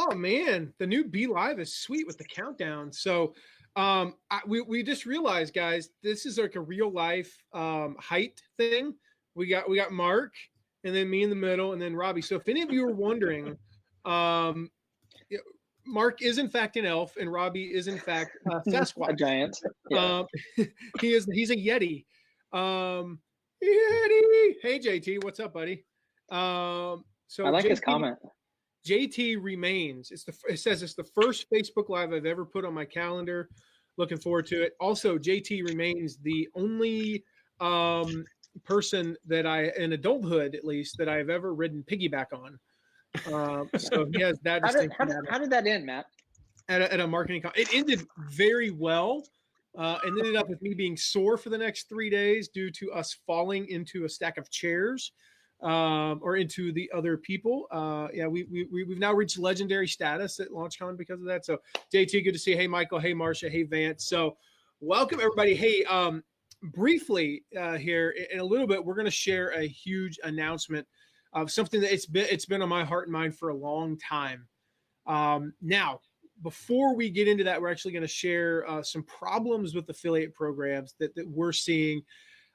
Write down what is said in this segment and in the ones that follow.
Oh man, the new Be Live is sweet with the countdown. So we just realized, guys, this is like a real life height thing. We got Mark, and then me in the middle, and then Robbie. So if any of you are wondering, um, Mark is in fact an elf, and Robbie is in fact Sasquatch. A giant. Yeah. He's a Yeti. Yeti. Hey JT, what's up, buddy? So I like JT, his comment. JT remains. It says it's the first Facebook Live I've ever put on my calendar. Looking forward to it. Also, JT remains the only person that in adulthood at least, that I've ever ridden piggyback on. So he has that distinction. How did that end, Matt? At a marketing it ended very well, and ended up with me being sore for the next 3 days due to us falling into a stack of chairs, or into the other people. We've now reached legendary status at LaunchCon because of that. So JT, good to see you. Hey Michael, hey Marcia, hey Vance. So welcome everybody. Hey, briefly here in a little bit, we're going to share a huge announcement of something that it's been on my heart and mind for a long time. Now, before we get into that, we're actually going to share some problems with affiliate programs that we're seeing.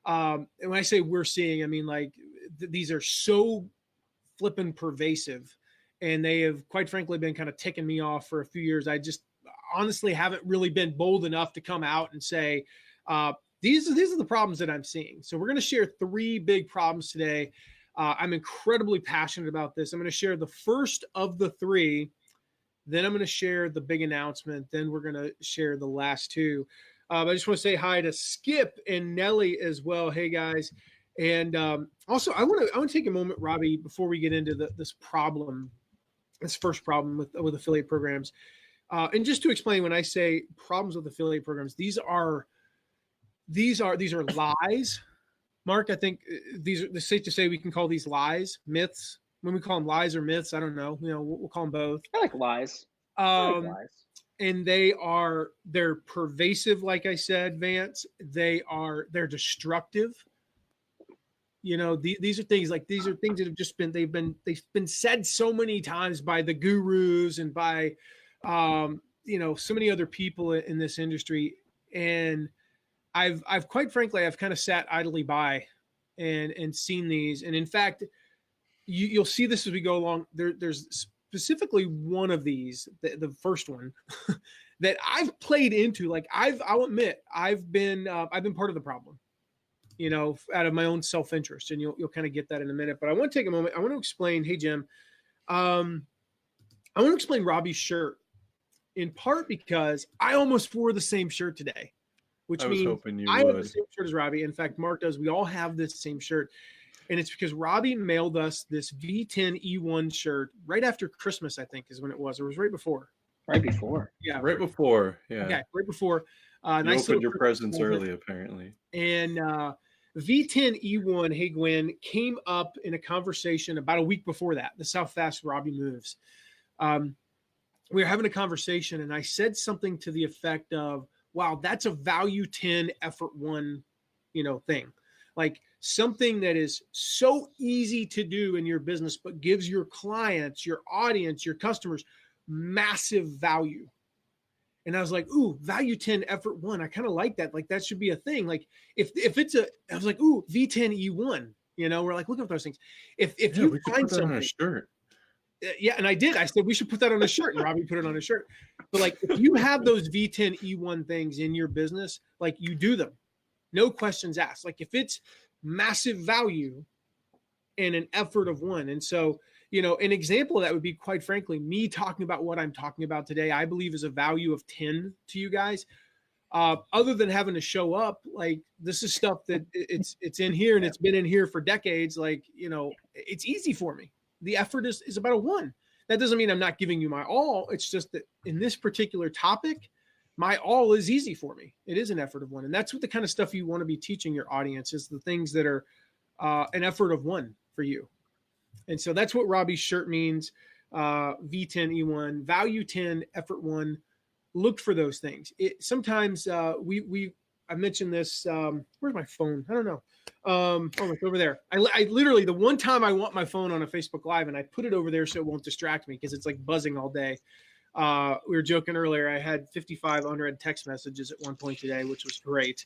And when I say we're seeing, I mean like these are so flippin' pervasive, and they have quite frankly been kind of ticking me off for a few years. I just honestly haven't really been bold enough to come out and say, these are the problems that I'm seeing. So we're going to share 3 big problems today. I'm incredibly passionate about this. I'm going to share the first of the 3. Then I'm going to share the big announcement. Then we're going to share the last 2. I just want to say hi to Skip and Nelly as well. Hey guys. And also I want to take a moment, Robbie, before we get into this first problem with affiliate programs. And just to explain, when I say problems with affiliate programs, these are lies. Mark, I think it's safe to say we can call these lies, myths. When we call them lies or myths, I don't know. We'll call them both. I like lies. And they're pervasive, like I said, Vance. They're destructive. These are things that have just been they've been said so many times by the gurus and by so many other people in this industry. And I've quite frankly, I've kind of sat idly by and seen these. And in fact, you'll see this as we go along. There's specifically one of these, the first one, that I've played into. Like I'll admit, I've been part of the problem, out of my own self-interest, and you'll kind of get that in a minute. But I want to take a moment. I want to explain. Hey, Jim, I want to explain Robbie's shirt, in part because I almost wore the same shirt today. Which means I have the same shirt as Robbie. In fact, Mark does. We all have this same shirt. And it's because Robbie mailed us this V10 E1 shirt right after Christmas, I think, is when it was. Or it was right before. Right before. Yeah. Right before. Yeah. Okay, right before. You opened your presents early, apparently. And V10 E1, hey, Gwen, came up in a conversation about a week before that. That's how fast Robbie moves. We were having a conversation, and I said something to the effect of, wow, that's a value 10 effort 1, thing. Like something that is so easy to do in your business, but gives your clients, your audience, your customers massive value. And I was like, ooh, value 10 effort 1. I kind of like that. Like that should be a thing. Like if it's I was like, ooh, V10 E1, we're like, look at those things. If you find something on a shirt. Yeah, and I did. I said we should put that on a shirt, and Robbie put it on a shirt. But like, if you have those V10 E1 things in your business, like you do them, no questions asked. Like if it's massive value and an effort of 1, and so an example of that would be, quite frankly, me talking about what I'm talking about today. I believe is a value of 10 to you guys. Other than having to show up, like this is stuff that it's in here and it's been in here for decades. Like it's easy for me. The effort is about a 1. That doesn't mean I'm not giving you my all. It's just that in this particular topic, my all is easy for me. It is an effort of 1. And that's what the kind of stuff you want to be teaching your audience is the things that are an effort of 1 for you. And so that's what Robbie's shirt means. V10 value 10, effort 1. Look for those things. Sometimes we I mentioned this. Where's my phone? I don't know. Oh, it's over there. I literally, the one time I want my phone on a Facebook Live, and I put it over there so it won't distract me because it's like buzzing all day. We were joking earlier. I had 55 unread text messages at one point today, which was great.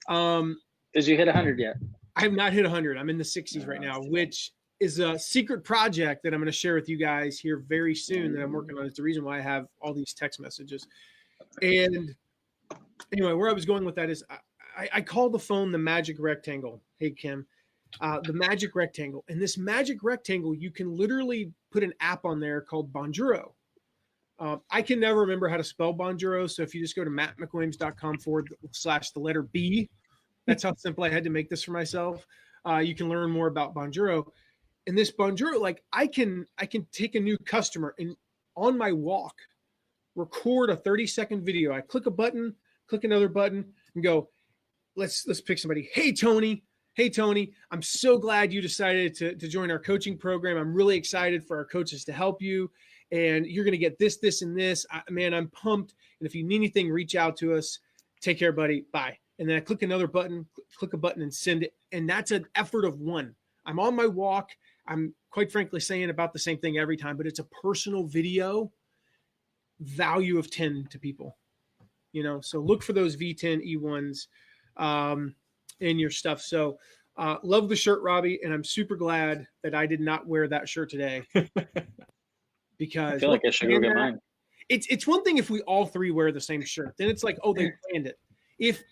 Did you hit 100 yet? I have not hit 100. I'm in the 60s right now, which is a secret project that I'm going to share with you guys here very soon that I'm working on. It's the reason why I have all these text messages. And anyway, where I was going with that is I call the phone the magic rectangle. Hey, Kim, the magic rectangle. And this magic rectangle, you can literally put an app on there called Bonjoro. I can never remember how to spell Bonjoro. So if you just go to mattmcwilliams.com/the letter B, that's how simple I had to make this for myself. You can learn more about Bonjoro. And this Bonjoro, like I can take a new customer and on my walk, record a 30-second video. I click a button, click another button, and go, let's pick somebody. Hey, Tony, I'm so glad you decided to join our coaching program. I'm really excited for our coaches to help you. And you're going to get this, this, and this. Man, I'm pumped. And if you need anything, reach out to us. Take care, buddy. Bye. And then I click another button, click a button and send it. And that's an effort of one. I'm on my walk. I'm quite frankly saying about the same thing every time, but it's a personal video, value of 10 to people. So look for those V10 E1s in your stuff. So love the shirt, Robbie. And I'm super glad that I did not wear that shirt today. Because I feel like I should go get mine. It's one thing if we all three wear the same shirt, then it's like, oh, they planned it. If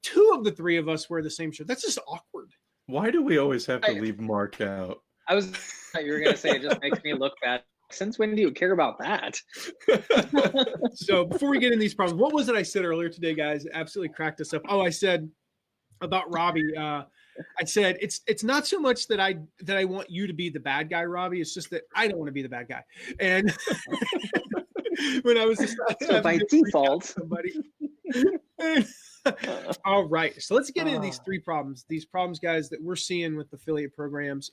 two of the three of us wear the same shirt, that's just awkward. Why do we always have to leave Mark out? I thought you were going to say it just makes me look bad. Since when do you care about that? So before we get in these problems, what was it I said earlier today, guys? It absolutely cracked us up. Oh, I said about Robbie. I said it's not so much that I want you to be the bad guy, Robbie. It's just that I don't want to be the bad guy. And when I was so by default, somebody. All right, so let's get into these three problems. These problems, guys, that we're seeing with affiliate programs.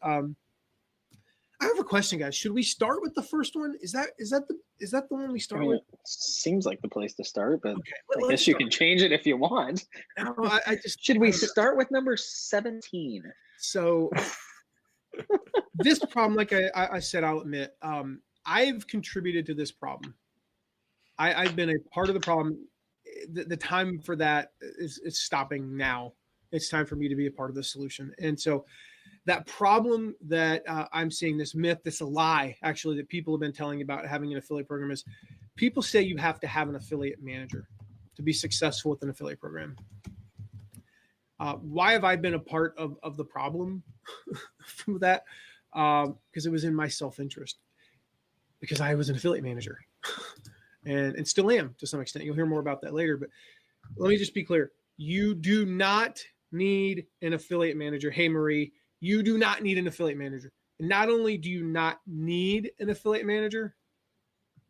I have a question, guys. Should we start with the first one? Is that the one we start with? Seems like the place to start, but okay, I guess you can change it if you want. No, I just should we start with number 17? So this problem, like I said, I'll admit, I've contributed to this problem. I've been a part of the problem. The time for that is stopping now. It's time for me to be a part of the solution. And so that problem that I'm seeing, this myth, this lie, actually, that people have been telling about having an affiliate program is people say you have to have an affiliate manager to be successful with an affiliate program. Why have I been a part of the problem from that? Because it was in my self-interest, because I was an affiliate manager and still am to some extent. You'll hear more about that later, but let me just be clear. You do not need an affiliate manager. Hey, Marie, you do not need an affiliate manager. And not only do you not need an affiliate manager,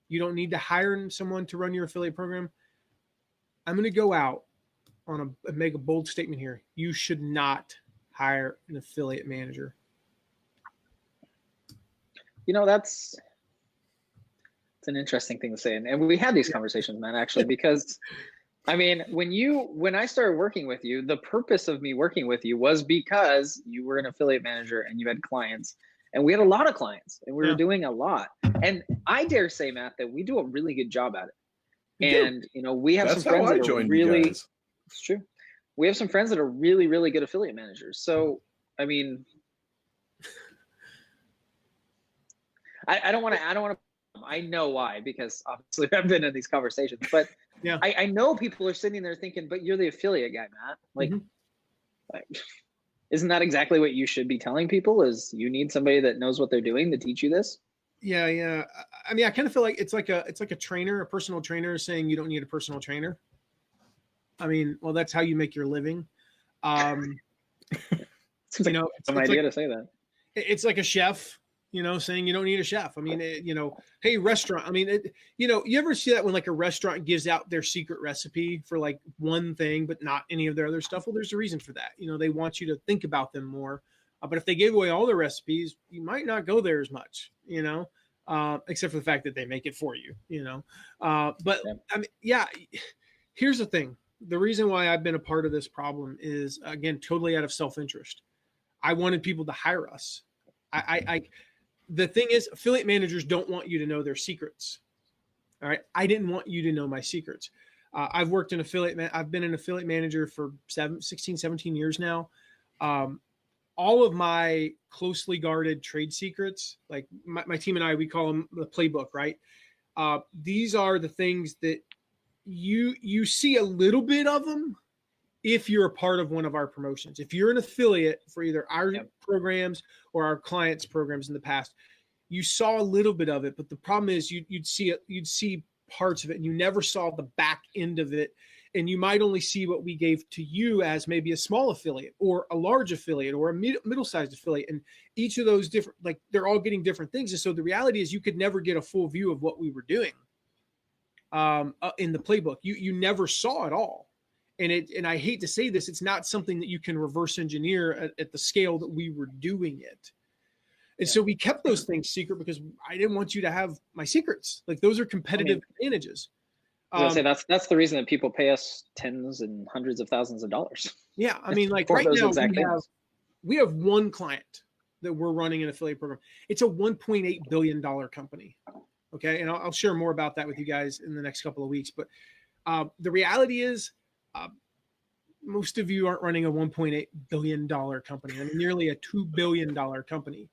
you don't need to hire someone to run your affiliate program. I'm going to go out on make a bold statement here. You should not hire an affiliate manager. That's an interesting thing to say. And we had these conversations, man, actually, because I mean, when I started working with you, the purpose of me working with you was because you were an affiliate manager and you had clients, and we had a lot of clients and we were doing a lot. And I dare say, Matt, that we do a really good job at it. And, we have some friends that are really, it's true. We have some friends that are really, really good affiliate managers. So, I mean, I don't want to, I know why, because obviously I've been in these conversations, but yeah, I know people are sitting there thinking, but you're the affiliate guy, Matt. Like, isn't that exactly what you should be telling people? Is you need somebody that knows what they're doing to teach you this? Yeah. I mean, I kind of feel like it's like a trainer, a personal trainer saying you don't need a personal trainer. I mean, well, that's how you make your living. Seems like some idea to say that. It's like a chef, saying you don't need a chef. I mean, hey, restaurant. I mean, you ever see that when like a restaurant gives out their secret recipe for like one thing, but not any of their other stuff? Well, there's a reason for that. They want you to think about them more. But if they gave away all their recipes, you might not go there as much, except for the fact that they make it for you, But I mean, yeah, here's the thing. the reason why I've been a part of this problem is, again, totally out of self-interest. I wanted people to hire us. The thing is, affiliate managers don't want you to know their secrets. All right. I didn't want you to know my secrets. I've worked in I've been an affiliate manager for 16, 17 years now. All of my closely guarded trade secrets, like my team and I, we call them the playbook, right? These are the things that you see a little bit of them if you're a part of one of our promotions. If you're an affiliate for either our programs or our clients' programs in the past, you saw a little bit of it. But the problem is you'd see parts of it and you never saw the back end of it. And you might only see what we gave to you as maybe a small affiliate or a large affiliate or a middle-sized affiliate. And each of those different, like they're all getting different things. And so the reality is you could never get a full view of what we were doing in the playbook. You never saw it all. And I hate to say this, it's not something that you can reverse engineer at the scale that we were doing it. And so we kept those things secret because I didn't want you to have my secrets. Like those are competitive advantages. I was gonna say that's the reason that people pay us tens and hundreds of thousands of dollars. Yeah, I mean, like right now we have one client that we're running an affiliate program. It's a $1.8 billion company. Okay, and I'll share more about that with you guys in the next couple of weeks. But the reality is, most of you aren't running a $1.8 billion company. I mean, nearly a $2 billion company.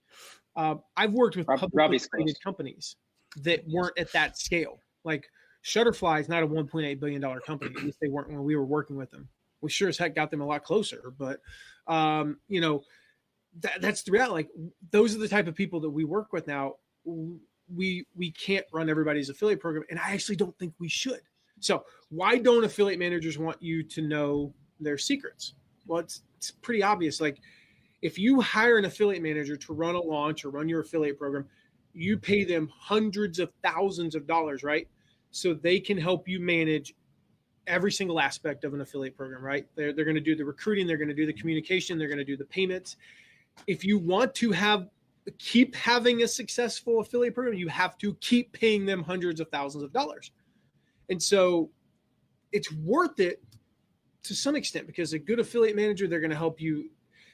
I've worked with publicly traded companies that weren't at that scale. Like Shutterfly is not a $1.8 billion company. At least they weren't when we were working with them. We sure as heck got them a lot closer. But, that's the reality. Like those are the type of people that we work with now. We can't run everybody's affiliate program. And I actually don't think we should. So why don't affiliate managers want you to know their secrets? Well, it's pretty obvious. Like if you hire an affiliate manager to run a launch or run your affiliate program, you pay them hundreds of thousands of dollars, right? So they can help you manage every single aspect of an affiliate program, right? They're going to do the recruiting. They're going to do the communication. They're going to do the payments. If you want to keep having a successful affiliate program, you have to keep paying them hundreds of thousands of dollars. And so it's worth it to some extent because a good affiliate manager, they're going to help you,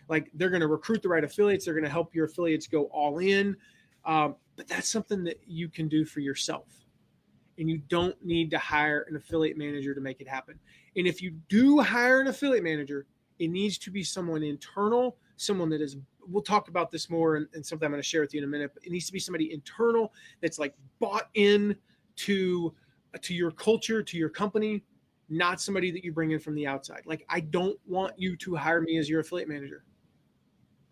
like they're going to recruit the right affiliates. They're going to help your affiliates go all in. But that's something that you can do for yourself. And you don't need to hire an affiliate manager to make it happen. And if you do hire an affiliate manager, it needs to be someone internal, someone that is, we'll talk about this more and something I'm going to share with you in a minute, but it needs to be somebody internal that's like bought in to your culture, to your company, not somebody that you bring in from the outside. Like, I don't want you to hire me as your affiliate manager.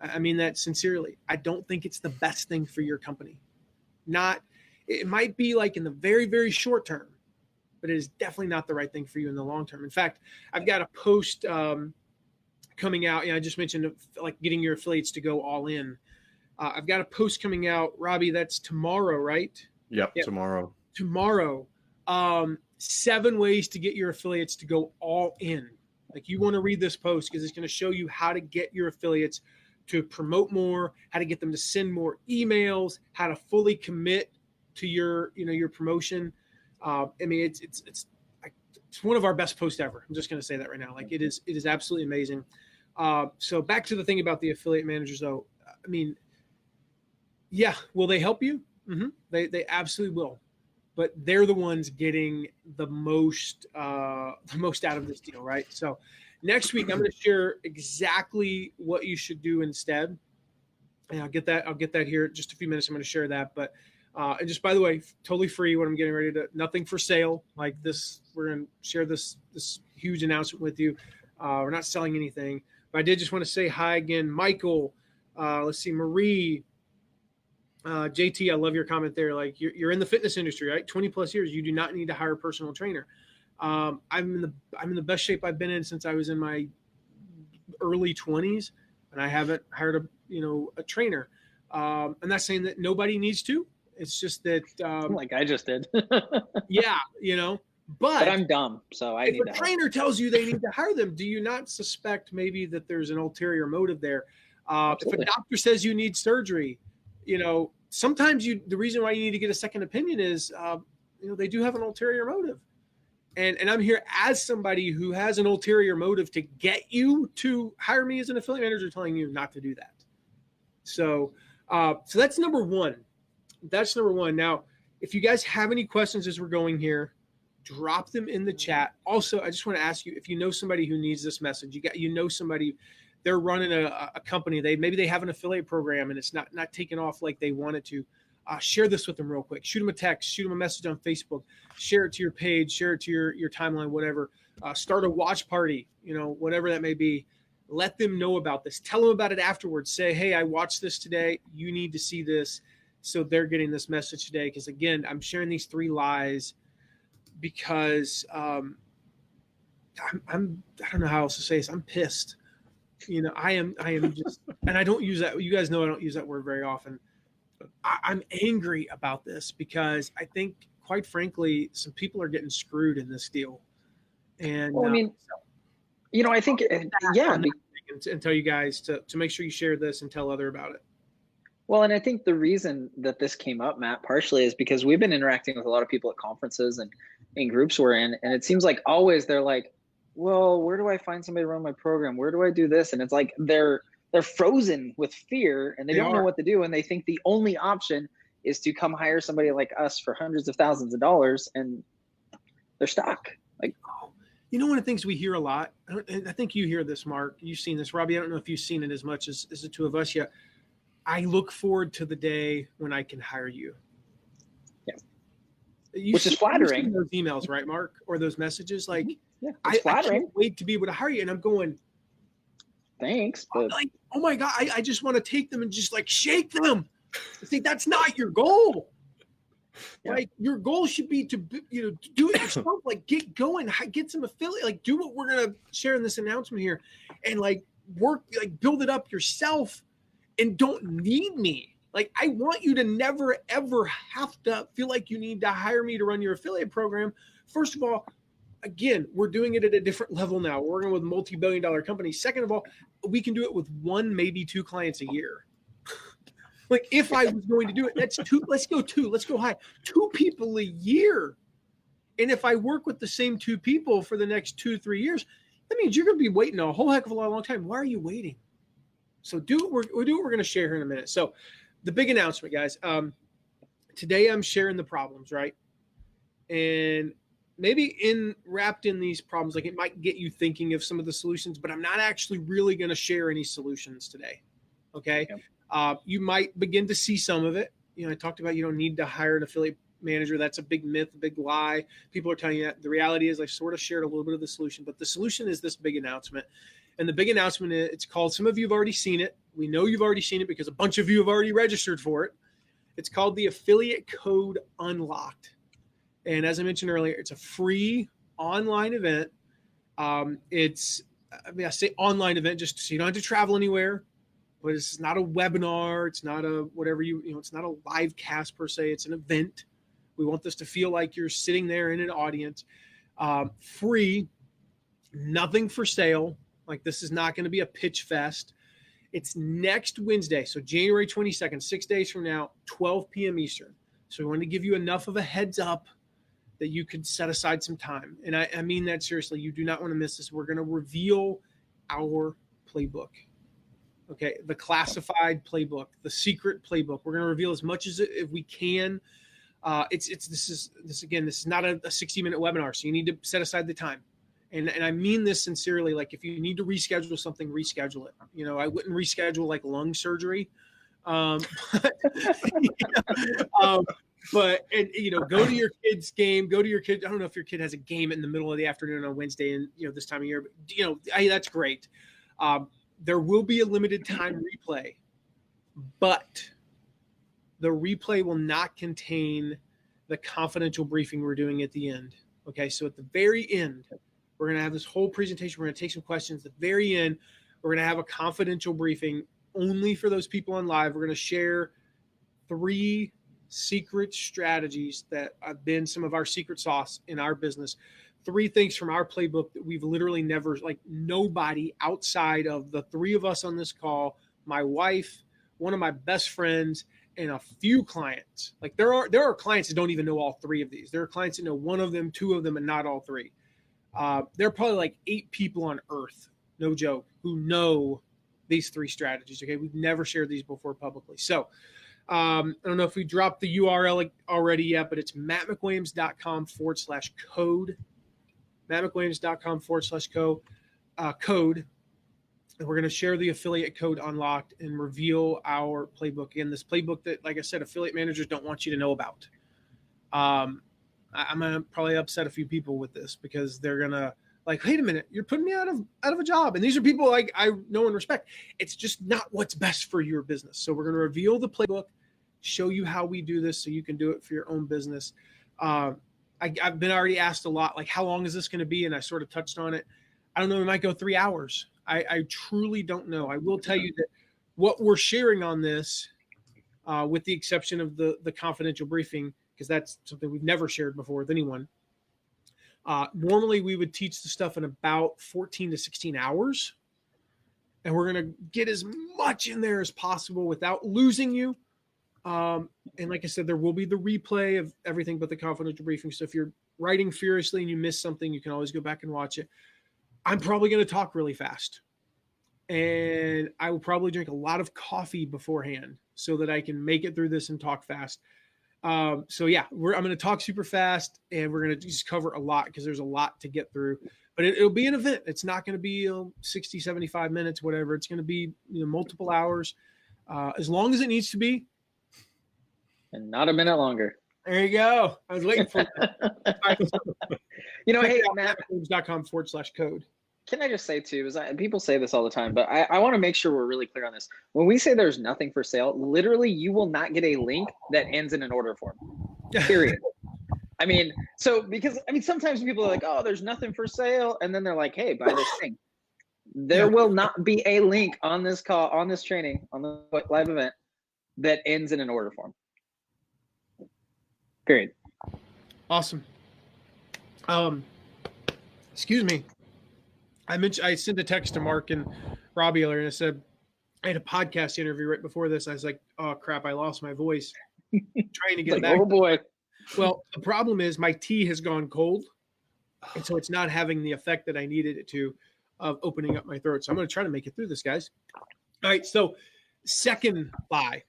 I mean that sincerely. I don't think it's the best thing for your company. It might be like in the very, very short term, but it is definitely not the right thing for you in the long term. In fact, I've got a post coming out. I just mentioned like getting your affiliates to go all in. I've got a post coming out, Robbie, that's tomorrow, right? Yep. Tomorrow. 7 ways to get your affiliates to go all in. Like you want to read this post because it's going to show you how to get your affiliates to promote more, how to get them to send more emails, how to fully commit to your promotion. I mean, it's one of our best posts ever. I'm just going to say that right now. Like it is absolutely amazing. So back to the thing about the affiliate managers though. I mean, yeah, will they help you? Mm-hmm. They absolutely will. But they're the ones getting the most out of this deal, right? So next week I'm going to share exactly what you should do instead, and I'll get that here in just a few minutes. I'm going to share that, but and just by the way, totally free. What I'm getting ready to, nothing for sale like this. We're going to share this huge announcement with you. We're not selling anything, but I did just want to say hi again, Michael. Let's see, Marie. JT, I love your comment there. Like you're in the fitness industry, right? 20 plus years. You do not need to hire a personal trainer. I'm in the best shape I've been in since I was in my early 20s, and I haven't hired a trainer. I'm not saying that nobody needs to. It's just that like I just did. yeah, but I'm dumb, so I need if a trainer tells you they need to hire them, do you not suspect maybe that there's an ulterior motive there? If a doctor says you need surgery, sometimes the reason why you need to get a second opinion is, they do have an ulterior motive. And I'm here as somebody who has an ulterior motive to get you to hire me as an affiliate manager, telling you not to do that. So that's number one. That's number one. Now, if you guys have any questions as we're going here, drop them in the chat. Also, I just want to ask you, if you know somebody who needs this message, you know somebody, they're running a company, maybe they have an affiliate program and it's not taking off like they want it to. Share this with them real quick. Shoot them a text, shoot them a message on Facebook, share it to your page, share it to your timeline, whatever. Start a watch party, whatever that may be. Let them know about this. Tell them about it afterwards. Say, hey, I watched this today. You need to see this. So they're getting this message today. Because again, I'm sharing these 3 lies because I don't know how else to say this. I'm pissed. I am just, and I don't use that. You guys know I don't use that word very often. I'm angry about this because I think, quite frankly, some people are getting screwed in this deal. And well, I mean, I think, yeah. And tell you guys to make sure you share this and tell other about it. Well, and I think the reason that this came up, Matt, partially is because we've been interacting with a lot of people at conferences and in groups we're in, and it seems like always they're like, well, where do I find somebody to run my program? Where do I do this? And it's like they're frozen with fear and they don't know what to do. And they think the only option is to come hire somebody like us for hundreds of thousands of dollars, and they're stuck. Like, one of the things we hear a lot, I think you hear this, Mark, you've seen this, Robbie, I don't know if you've seen it as much as the two of us yet. I look forward to the day when I can hire you. Yeah. Which is flattering. Those emails, right, Mark? Or those messages? Like, yeah, I can't wait to be able to hire you. And I'm going, thanks. But like, oh my God, I just want to take them and just like shake them. See, that's not your goal. Yeah. Like, your goal should be to, do it yourself. Like, get going, get some affiliate, like do what we're going to share in this announcement here, and like work, like build it up yourself, and don't need me. Like, I want you to never, ever have to feel like you need to hire me to run your affiliate program. First of all, again, we're doing it at a different level now. We're working with multi-billion-dollar companies. Second of all, we can do it with 1, maybe 2 clients a year. Like, if I was going to do it, that's 2. Let's go 2. Let's go high. 2 people a year. And if I work with the same 2 people for the next 2-3 years, that means you're going to be waiting a whole heck of a long time. Why are you waiting? So we'll do what we're going to share here in a minute. So the big announcement, guys. Today I'm sharing the problems, right? And maybe wrapped in these problems, like it might get you thinking of some of the solutions, but I'm not actually really going to share any solutions today. Okay. Yep. You might begin to see some of it. I talked about you don't need to hire an affiliate manager. That's a big myth, a big lie. People are telling you that. The reality is I sort of shared a little bit of the solution, but the solution is this big announcement. And the big announcement, it's called, some of you have already seen it. We know you've already seen it because a bunch of you have already registered for it. It's called the Affiliate Code Unlocked. And as I mentioned earlier, it's a free online event. I say online event just so you don't have to travel anywhere, but it's not a webinar. It's not a whatever it's not a live cast per se. It's an event. We want this to feel like you're sitting there in an audience. Free, nothing for sale. Like, this is not going to be a pitch fest. It's next Wednesday, so January 22nd, 6 days from now, 12 p.m. Eastern. So we want to give you enough of a heads up that you could set aside some time. And I mean that seriously. You do not want to miss this. We're going to reveal our playbook. Okay, the classified playbook, the secret playbook. We're going to reveal as much as if we can. This is not a 60-minute webinar, so you need to set aside the time. And I mean this sincerely. Like, if you need to reschedule something, reschedule it. I wouldn't reschedule like lung surgery. But go to your kid's game. Go to your kid. I don't know if your kid has a game in the middle of the afternoon on Wednesday, and this time of year. But that's great. There will be a limited time replay, but the replay will not contain the confidential briefing we're doing at the end. Okay, so at the very end, we're going to have this whole presentation. We're going to take some questions. At the very end, we're going to have a confidential briefing only for those people on live. We're going to share 3 secret strategies that have been some of our secret sauce in our business. 3 things from our playbook that we've literally never, like, nobody outside of the 3 of us on this call, my wife, one of my best friends, and a few clients. Like, there are clients that don't even know all 3 of these. There are clients that know one of them, 2 of them, and not all 3. There are probably like 8 people on earth, no joke, who know these 3 strategies. Okay. We've never shared these before publicly. So I don't know if we dropped the URL already yet, but it's mattmcwilliams.com/code, mattmcwilliams.com/code. And we're going to share the affiliate code unlocked and reveal our playbook. Again, this playbook that, like I said, affiliate managers don't want you to know about. I'm going to probably upset a few people with this because they're going to like, wait a minute, you're putting me out of a job. And these are people like I know and respect. It's just not what's best for your business. So we're going to reveal the playbook, show you how we do this so you can do it for your own business. I've been already asked a lot, like, how long is this going to be? And I sort of touched on it. I don't know. It might go 3 hours. I truly don't know. I will tell you that what we're sharing on this, with the exception of the confidential briefing, because that's something we've never shared before with anyone. Normally we would teach the stuff in about 14 to 16 hours. And we're going to get as much in there as possible without losing you. And like I said, there will be the replay of everything but the confidential briefing. So if you're writing furiously and you miss something, you can always go back and watch it. I'm probably going to talk really fast, and I will probably drink a lot of coffee beforehand so that I can make it through this and talk fast. So yeah, I'm going to talk super fast, and we're going to just cover a lot because there's a lot to get through, but it'll be an event. It's not going to be 60, 75 minutes, whatever. It's going to be multiple hours, as long as it needs to be. And not a minute longer. There you go. I was waiting for that. Hey, Matt. mattmcwilliams.com/code. Can I just say too, people say this all the time, but I want to make sure we're really clear on this. When we say there's nothing for sale, literally you will not get a link that ends in an order form, period. Sometimes people are like, oh, there's nothing for sale. And then they're like, hey, buy this thing. There will not be a link on this call, on this training, on the live event that ends in an order form. Period. Awesome. Excuse me. I sent a text to Mark and Robbie earlier, and I said I had a podcast interview right before this. I was like, oh crap, I lost my voice. Trying to get back. Oh boy. Well, the problem is my tea has gone cold, and so it's not having the effect that I needed it to of opening up my throat. So I'm going to try to make it through this, guys. All right. So second lie.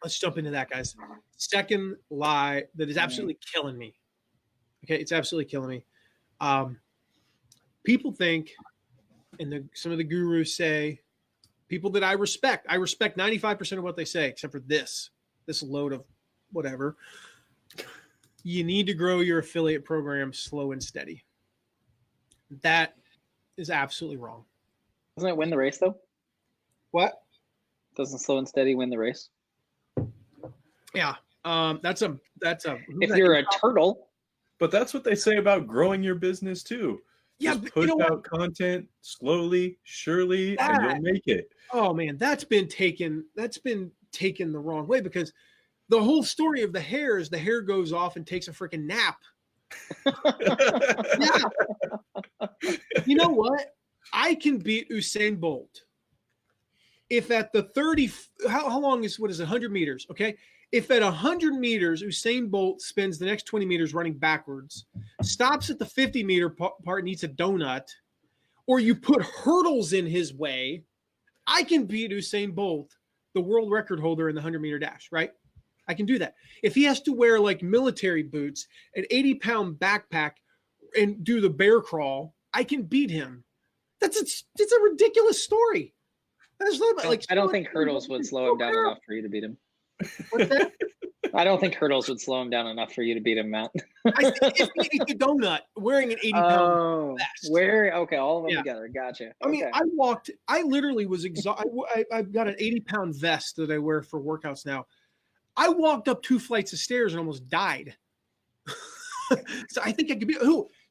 Let's jump into that, guys. Second lie that is absolutely killing me. Okay, it's absolutely killing me. People think, and some of the gurus say, people that I respect 95% of what they say, except for this load of whatever. You need to grow your affiliate program slow and steady. That is absolutely wrong. Doesn't it win the race though? What? Doesn't slow and steady win the race? Yeah. That's a. If you're a turtle. But that's what they say about growing your business too. Yeah, just push out content slowly, surely, and you'll make it. Oh man, that's been taken the wrong way, because the whole story of the hare is the hare goes off and takes a freaking nap. Yeah. You know what? I can beat Usain Bolt if at the 30, how long is, 100 meters? Okay. If at 100 meters, Usain Bolt spends the next 20 meters running backwards, stops at the 50-meter part and eats a donut, or you put hurdles in his way, I can beat Usain Bolt, the world record holder in the 100-meter dash, right? I can do that. If he has to wear like military boots, an 80-pound backpack, and do the bear crawl, I can beat him. It's a ridiculous story. I don't think hurdles would slow him down enough for you to beat him. What's that? I don't think hurdles would slow him down enough for you to beat him, Matt. I think if he ate the donut wearing an 80-pound vest. Okay, all of them together. Gotcha. I mean, I literally was exhausted. I've got an 80-pound vest that I wear for workouts now. I walked up 2 flights of stairs and almost died. So I think I could be.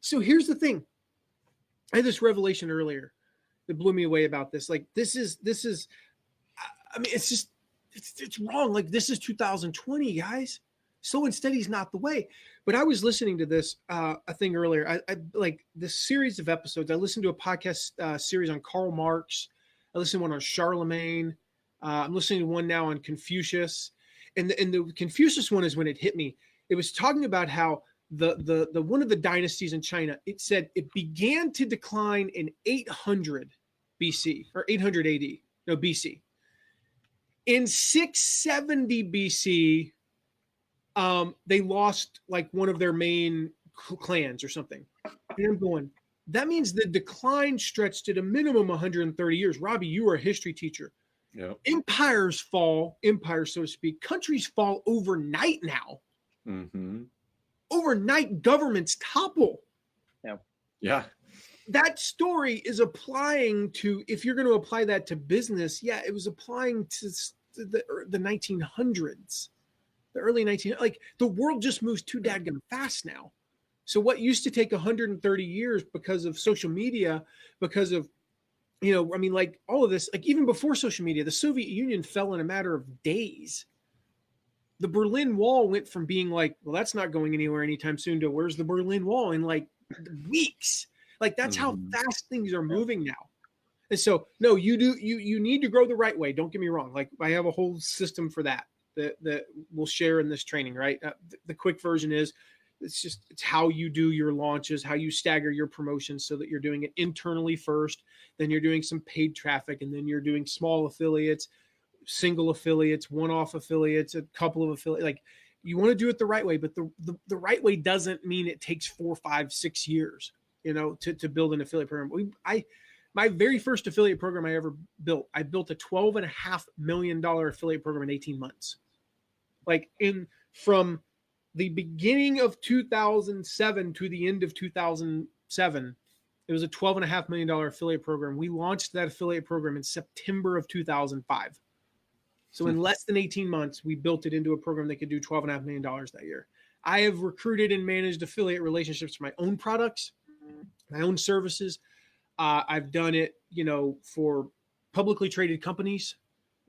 So here's the thing. I had this revelation earlier that blew me away about this. Like, this is, I mean, it's wrong. Like, this is 2020, guys. Slow and steady is not the way. But I was listening to this a thing earlier. I like this series of episodes. I listened to a podcast series on Karl Marx. I listened to one on Charlemagne. I'm listening to one now on Confucius. And the Confucius one is when it hit me. It was talking about how the one of the dynasties in China, it said it began to decline in 800 BC or 800 AD, no BC. In 670 BC, they lost like one of their main clans or something. And I'm going, that means the decline stretched at a minimum 130 years. Robbie, you are a history teacher. Yep. Empires, so to speak. Countries fall overnight now. Mm-hmm. Overnight, governments topple. Yeah. That story is applying to, if you're going to apply that to business, yeah, it was applying to the 1900s, the early 1900s. Like, the world just moves too dadgum fast now. So what used to take 130 years because of social media, because of, like all of this, like even before social media, the Soviet Union fell in a matter of days. The Berlin Wall went from being like, well, that's not going anywhere anytime soon, to where's the Berlin Wall in like weeks. Like, that's how fast things are moving now. And so, no, you need to grow the right way. Don't get me wrong. Like, I have a whole system for that we'll share in this training, right? The quick version is, it's how you do your launches, how you stagger your promotions so that you're doing it internally first, then you're doing some paid traffic, and then you're doing small affiliates, single affiliates, one-off affiliates, a couple of affiliates. Like, you want to do it the right way, but the right way doesn't mean it takes 4, 5, 6 years, to build an affiliate program. My very first affiliate program I ever built, I built a $12.5 million affiliate program in 18 months. Like, from the beginning of 2007 to the end of 2007, it was a $12.5 million affiliate program. We launched that affiliate program in September of 2005. So in less than 18 months, we built it into a program that could do $12.5 million that year. I have recruited and managed affiliate relationships for my own products, my own services. I've done it, for publicly traded companies,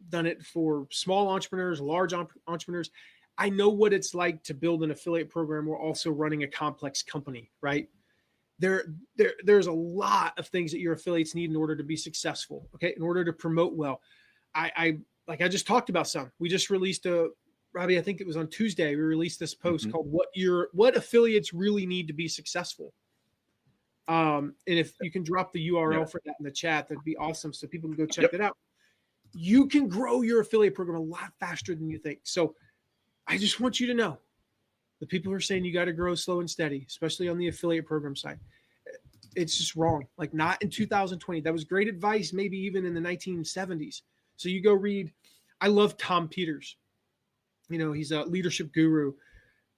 done it for small entrepreneurs, large entrepreneurs. I know what it's like to build an affiliate program while also running a complex company, right? There's a lot of things that your affiliates need in order to be successful, okay? In order to promote well. I just talked about some. We just released Robbie, I think it was on Tuesday, we released this post called what affiliates really need to be successful. And if you can drop the URL for that in the chat, that'd be awesome, so people can go check that out. You can grow your affiliate program a lot faster than you think. So I just want you to know, the people who are saying you got to grow slow and steady, especially on the affiliate program side, it's just wrong. Like, not in 2020. That was great advice, maybe even in the 1970s. So you go read. I love Tom Peters. He's a leadership guru.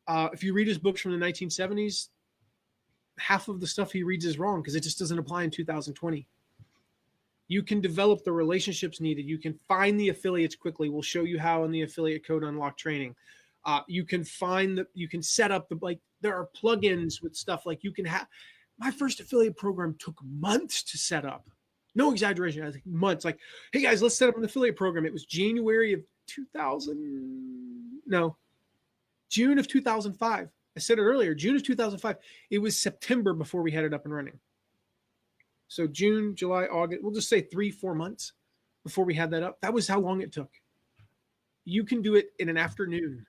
If you read his books from the 1970s, half of the stuff he reads is wrong because it just doesn't apply in 2020. You can develop the relationships needed. You can find the affiliates quickly. We'll show you how in the Affiliate Code Unlock training. You can set up there are plugins with stuff like you can have. My first affiliate program took months to set up. No exaggeration. I think months. Like, hey guys, let's set up an affiliate program. It was June of 2005. I said it earlier, June of 2005. It was September before we had it up and running. So June, July, August, we'll just say 3-4 months before we had that up. That was how long it took. You can do it in an afternoon.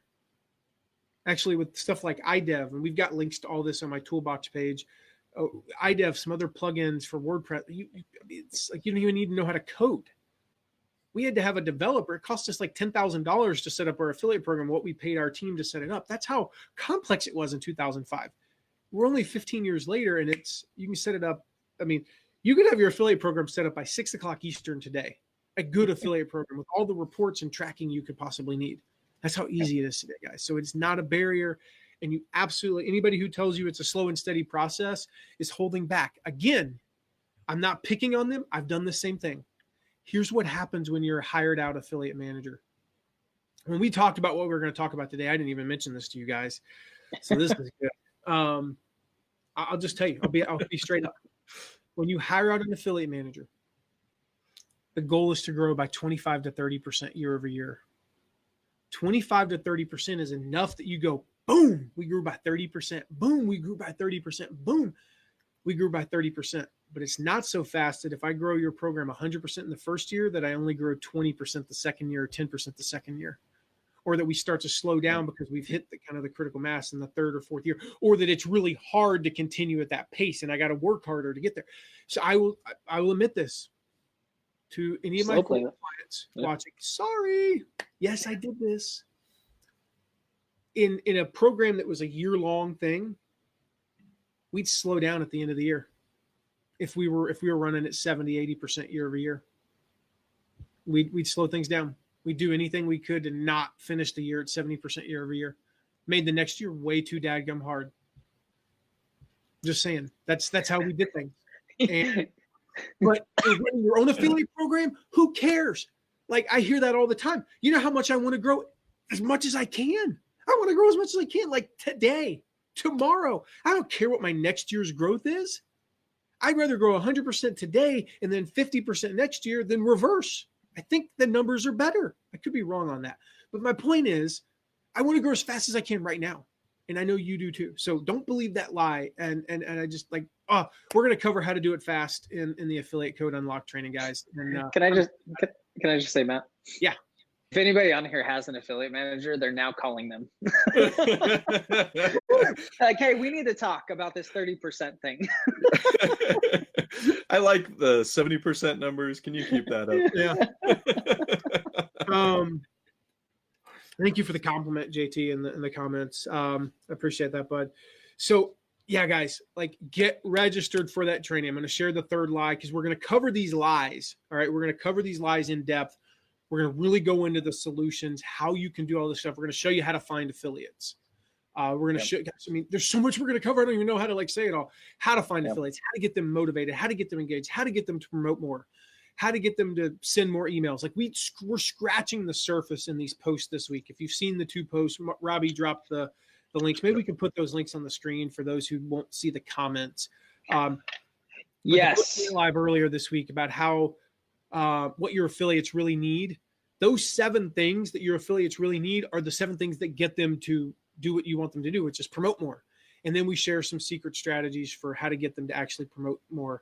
Actually, with stuff like iDev, and we've got links to all this on my toolbox page. iDev, some other plugins for WordPress. It's like you don't even need to know how to code. We had to have a developer. It cost us like $10,000 to set up our affiliate program, what we paid our team to set it up. That's how complex it was in 2005. We're only 15 years later, and you can set it up. I mean, you could have your affiliate program set up by 6 o'clock Eastern today. A good affiliate program with all the reports and tracking you could possibly need. That's how easy it is today, guys. So it's not a barrier. And anybody who tells you it's a slow and steady process is holding back. Again, I'm not picking on them. I've done the same thing. Here's what happens when you're a hired out affiliate manager. When we talked about what we're going to talk about today, I didn't even mention this to you guys. So this is good. I'll just tell you, I'll be straight up. When you hire out an affiliate manager, the goal is to grow by 25 to 30% year over year. 25 to 30% is enough that you go, boom, we grew by 30%. Boom, we grew by 30%. Boom, we grew by 30%. But it's not so fast that if I grow your program 100% in the first year, that I only grow 20% the second year or 10% the second year. or that we start to slow down because we've hit the kind of the critical mass in the third or fourth year, or that it's really hard to continue at that pace and I got to work harder to get there. So I will admit this to any of my clients watching. Sorry. Yes, I did this. In a program that was a year-long thing, we'd slow down at the end of the year. If we were running at 70, 80% year over year, we'd slow things down. We'd do anything we could to not finish the year at 70% year over year. Made the next year way too dadgum hard. Just saying. That's how we did things. And, but running your own affiliate program, who cares? Like, I hear that all the time. You know how much I want to grow? As much as I can. I want to grow as much as I can, like today, tomorrow. I don't care what my next year's growth is. I'd rather grow 100% today and then 50% next year than reverse. I think the numbers are better. I could be wrong on that. But my point is, I want to grow as fast as I can right now. And I know you do too. So don't believe that lie. And I just like, we're going to cover how to do it fast in the Affiliate Code Unlock training, guys. And, can I just say, Matt? Yeah. If anybody on here has an affiliate manager, they're now calling them. Like, hey, we need to talk about this 30% thing. I like the 70% numbers. Can you keep that up? Yeah. Thank you for the compliment, JT, in the comments. I appreciate that, bud. So yeah, guys, like, get registered for that training. I'm going to share the third lie because we're going to cover these lies. All right. We're going to cover these lies in depth. We're going to really go into the solutions, how you can do all this stuff. We're going to show you how to find affiliates. We're going to show, I mean, there's so much we're going to cover. I don't even know how to say it all. How to find affiliates, how to get them motivated, how to get them engaged, how to get them to promote more, how to get them to send more emails. Like, we're scratching the surface in these posts this week. If you've seen the 2 posts, Robbie dropped the links. Maybe we can put those links on the screen for those who won't see the comments. Yes. Live earlier this week about how what your affiliates really need. Those 7 things that your affiliates really need are the 7 things that get them to do what you want them to do, which is promote more. And then we share some secret strategies for how to get them to actually promote more.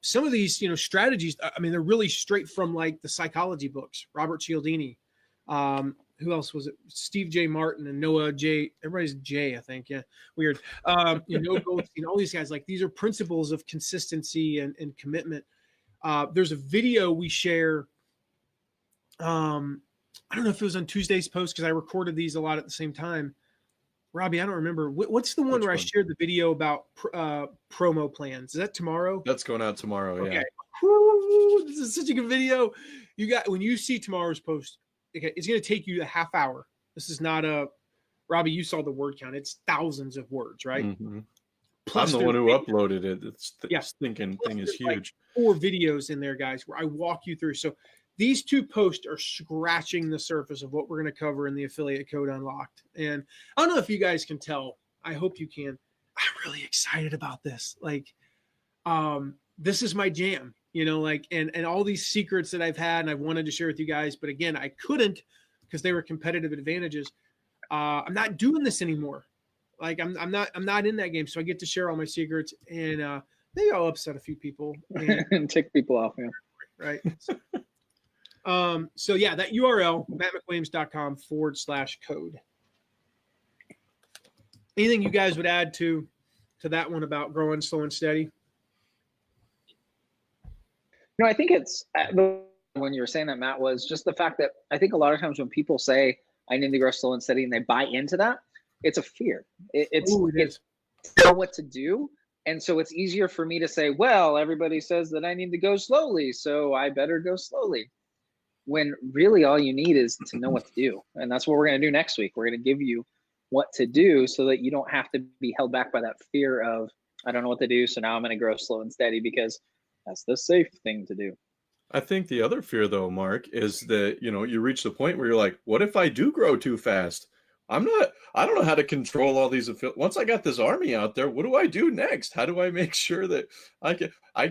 Some of these, strategies, I mean, they're really straight from like the psychology books. Robert Cialdini. Who else was it? Steve J. Martin and Noah J. Everybody's J, I think. Yeah. Weird. Noah Goldstein, all these guys, like, these are principles of consistency and commitment. There's a video we share. I don't know if it was on Tuesday's post because I recorded these a lot at the same time. Robbie, I don't remember. What's the one where I shared the video about promo plans? Is that tomorrow? That's going out tomorrow, yeah. Okay. Woo, this is such a good video. When you see tomorrow's post, okay, it's going to take you a half hour. This is not Robbie, you saw the word count. It's thousands of words, right? Mm-hmm. Plus, I'm the one who uploaded it. It's thinking thing is huge. Like 4 videos in there, guys, where I walk you through. So these 2 posts are scratching the surface of what we're going to cover in the Affiliate Code Unlocked. And I don't know if you guys can tell. I hope you can. I'm really excited about this. Like, this is my jam, and all these secrets that I've had and I've wanted to share with you guys. But again, I couldn't because they were competitive advantages. I'm not doing this anymore. Like, I'm not in that game. So I get to share all my secrets, and maybe I'll upset a few people and tick people off. Yeah. Right. So yeah, that URL, mattmcwilliams.com/code. Anything you guys would add to that one about growing slow and steady? No, I think it's when you were saying that, Matt, was just the fact that I think a lot of times when people say I need to grow slow and steady and they buy into that, it's a fear. It's know what to do. And so it's easier for me to say, well, everybody says that I need to go slowly, so I better go slowly. When really all you need is to know what to do. And that's what we're going to do next week. We're going to give you what to do so that you don't have to be held back by that fear of, I don't know what to do, so now I'm going to grow slow and steady because that's the safe thing to do. I think the other fear, though, Mark, is that, you reach the point where you're like, what if I do grow too fast? I don't know how to control all these affiliates. Once I got this army out there, what do I do next? How do I make sure that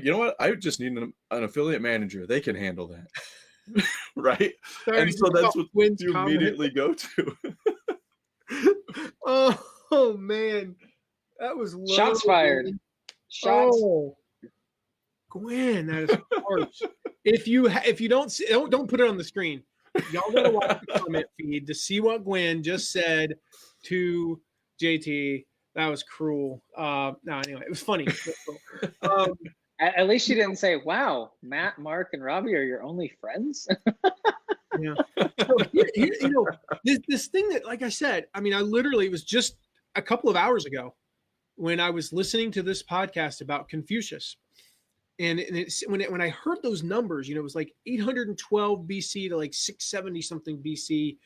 you know what? I just need an affiliate manager. They can handle that. Right. And so that's what you immediately go to. Oh man. That was low. Shots fired. Shots. Oh. Gwen, that is harsh. If you don't put it on the screen. Y'all gotta watch the comment feed to see what Gwen just said to JT. That was cruel. No, anyway, it was funny. At least she didn't say, "Wow, Matt, Mark, and Robbie are your only friends." Yeah. So this thing that, like I said, I mean, it was just a couple of hours ago when I was listening to this podcast about Confucius. And when I heard those numbers, it was like 812 BC to like 670 something BC.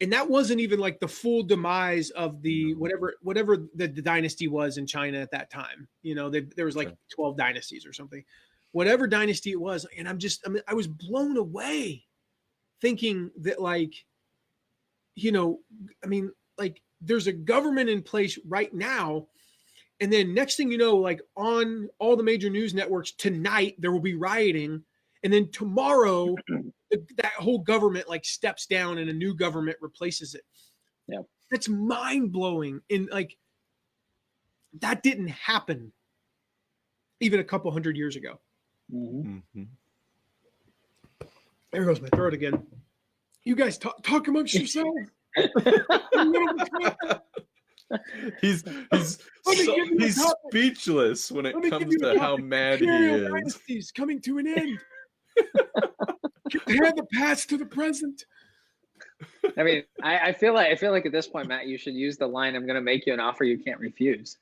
And that wasn't even like the full demise of the whatever the dynasty was in China at that time. There was like 12 dynasties or something, whatever dynasty it was. And I was blown away thinking that there's a government in place right now. And then next thing you know, like on all the major news networks tonight, there will be rioting. And then tomorrow, that whole government like steps down and a new government replaces it. Yeah. That's mind blowing. And like, that didn't happen even a couple hundred years ago. Mm-hmm. There goes my throat again. You guys talk amongst yourselves. He's speechless when it comes to how mad he is. Dynasties coming to an end. Compare the past to the present. I mean, I feel like at this point, Matt, you should use the line, "I'm going to make you an offer you can't refuse."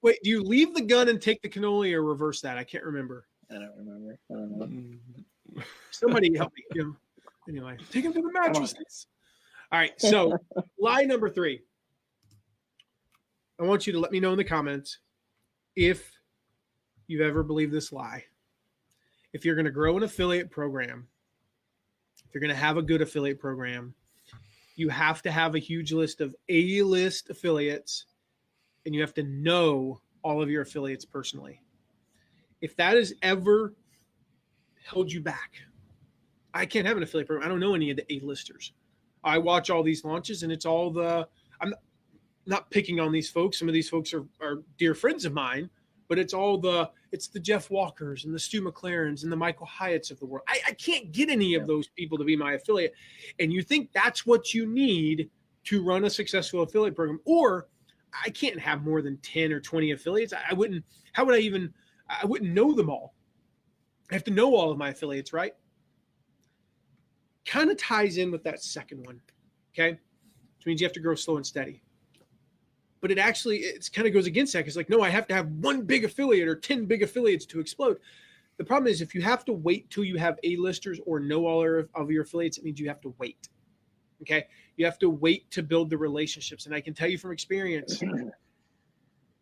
Wait, do you leave the gun and take the cannoli, or reverse that? I can't remember. I don't know. Somebody help me. Anyway, take him to the mattresses. All right, so lie number 3. I want you to let me know in the comments if you've ever believed this lie. If you're going to grow an affiliate program, if you're going to have a good affiliate program, you have to have a huge list of A-list affiliates, and you have to know all of your affiliates personally. If that has ever held you back, I can't have an affiliate program. I don't know any of the A-listers. I watch all these launches, and it's all I'm not picking on these folks. Some of these folks are dear friends of mine, but it's the Jeff Walkers and the Stu McLarens and the Michael Hyatts of the world. I can't get any of those people to be my affiliate. And you think that's what you need to run a successful affiliate program? Or I can't have more than 10 or 20 affiliates. I wouldn't know them all. I have to know all of my affiliates, right? Kind of ties in with that second one, okay? Which means you have to grow slow and steady. But it kind of goes against that, because like, no, I have to have one big affiliate or 10 big affiliates to explode. The problem is, if you have to wait till you have A-listers or know all of your affiliates, it means you have to wait, okay? You have to wait to build the relationships. And I can tell you from experience,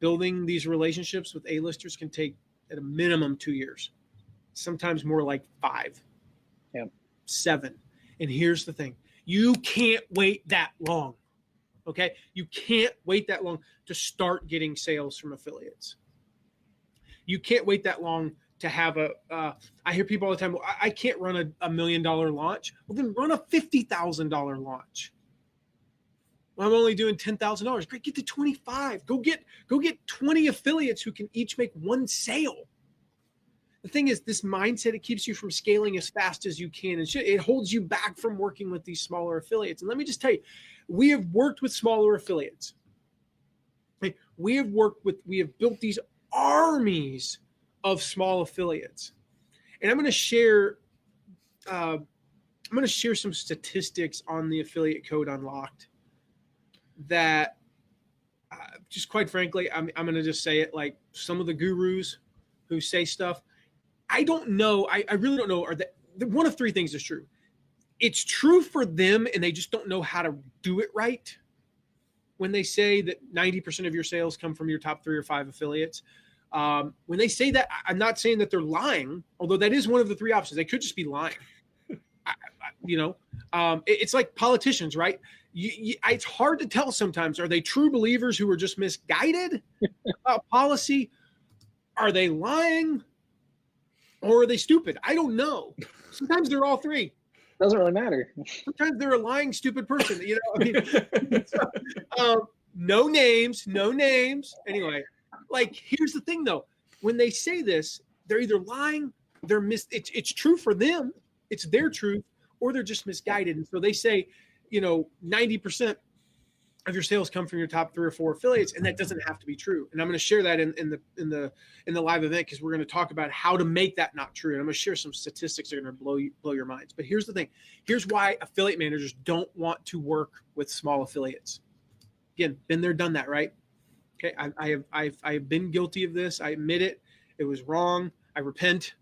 building these relationships with A-listers can take at a minimum 2 years, sometimes more like 5, 7. And here's the thing. You can't wait that long, okay? You can't wait that long to start getting sales from affiliates. You can't wait that long to have I hear people all the time, well, I can't run a $1 million launch. Well, then run a $50,000 launch. Well, I'm only doing $10,000. Great, get to 25. Go get 20 affiliates who can each make one sale. The thing is, this mindset, it keeps you from scaling as fast as you can. And it holds you back from working with these smaller affiliates. And let me just tell you, we have worked with smaller affiliates. We have built these armies of small affiliates. And I'm going to share some statistics on the Affiliate Code Unlocked that just quite frankly, I'm going to just say it, like some of the gurus who say stuff, I don't know. I really don't know. One of 3 things is true. It's true for them, and they just don't know how to do it right. When they say that 90% of your sales come from your top 3 or 5 affiliates, when they say that, I'm not saying that they're lying, although that is one of the 3 options. They could just be lying. It's like politicians, right? It's hard to tell sometimes. Are they true believers who are just misguided about policy? Are they lying? Or are they stupid? I don't know. Sometimes they're all 3. Doesn't really matter. Sometimes they're a lying, stupid person. No names. Anyway, like, here's the thing, though. When they say this, they're either lying It's true for them. It's their truth, or they're just misguided. And so they say, 90% of your sales come from your top 3 or 4 affiliates, and that doesn't have to be true. And I'm going to share that in the live event, because we're going to talk about how to make that not true. And I'm going to share some statistics that are going to blow your minds. But here's the thing. Here's why affiliate managers don't want to work with small affiliates. Again, been there, done that, right? Okay, I have been guilty of this. I admit it. It was wrong. I repent.